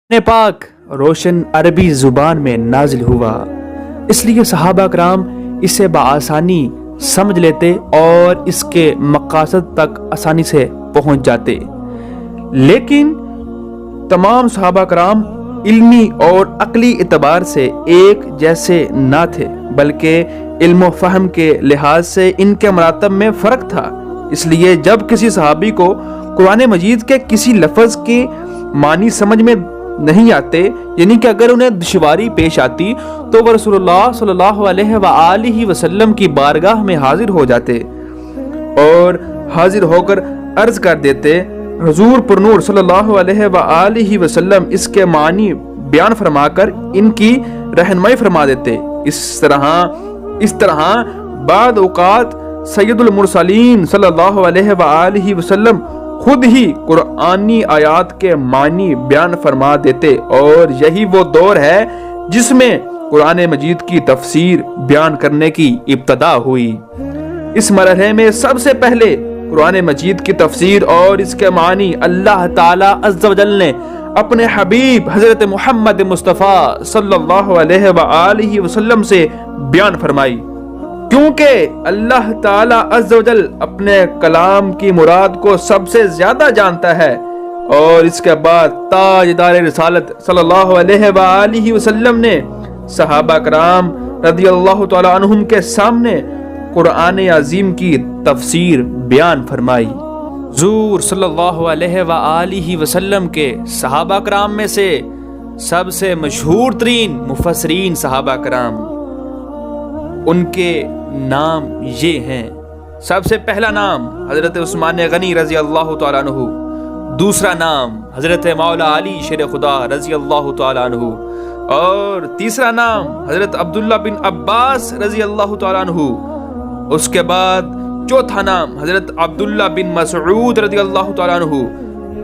قرآن پاک روشن عربی زبان میں نازل ہوا، اس لیے صحابہ کرام اسے بآسانی سمجھ لیتے اور اس کے مقاصد تک آسانی سے پہنچ جاتے۔ لیکن تمام صحابہ کرام علمی اور عقلی اعتبار سے ایک جیسے نہ تھے، بلکہ علم و فہم کے لحاظ سے ان کے مراتب میں فرق تھا۔ اس لیے جب کسی صحابی کو قرآن مجید کے کسی لفظ کے معنی سمجھ میں نہیں آتے، یعنی کہ اگر انہیں دشواری پیش آتی، تو وہ رسول اللہ صلی اللہ علیہ وآلہ وسلم کی بارگاہ میں حاضر ہو جاتے اور حاضر ہو کر عرض کر دیتے۔ حضور پر نور صلی اللہ علیہ وآلہ وسلم اس کے معنی بیان فرما کر ان کی رہنمائی فرما دیتے۔ اس طرح بعد اوقات سید المرسلین صلی اللہ علیہ وآلہ وسلم خود ہی قرآنی آیات کے معنی بیان فرما دیتے، اور یہی وہ دور ہے جس میں قرآن مجید کی تفسیر بیان کرنے کی ابتدا ہوئی۔ اس مرحلے میں سب سے پہلے قرآن مجید کی تفسیر اور اس کے معنی اللہ تعالی عز و جل نے اپنے حبیب حضرت محمد مصطفیٰ صلی اللہ علیہ وآلہ وسلم سے بیان فرمائی، کیونکہ اللہ تعالی عز و جل اپنے کلام کی مراد کو سب سے زیادہ جانتا ہے۔ اور اس کے بعد تاجدار رسالت صلی اللہ علیہ وآلہ وسلم نے صحابہ کرام رضی اللہ تعالی عنہم کے سامنے قرآن عظیم کی تفسیر بیان فرمائی۔ حضور صلی اللہ علیہ وآلہ وسلم کے صحابہ کرام میں سے سب سے مشہور ترین مفسرین صحابہ کرام، ان کے نام یہ ہیں۔ سب سے پہلا نام حضرت عثمان غنی رضی اللہ تعالیٰ عنہ، دوسرا نام حضرت مولا علی شیر خدا رضی اللہ تعالیٰ عنہ، اور تیسرا نام حضرت عبداللہ بن عباس رضی اللہ تعالیٰ عنہ۔ اس کے بعد چوتھا نام حضرت عبداللہ بن مسعود رضی اللہ تعالیٰ عنہ،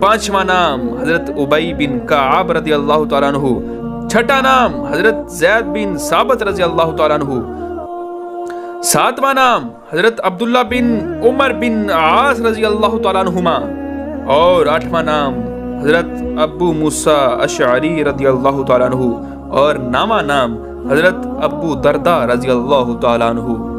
پانچواں نام حضرت ابی بن کعب رضی اللہ تعالیٰ عنہ، چھٹا نام حضرت زید بن ثابت رضی اللہ تعالیٰ عنہ، ساتواں نام حضرت عبداللہ بن عمر بن عاص رضی اللہ تعالیٰ عنہما، اور آٹھواں نام حضرت ابو موسیٰ اشعری رضی اللہ تعالیٰ عنہ، اور نواں نام حضرت ابو درداء رضی اللہ تعالیٰ عنہ۔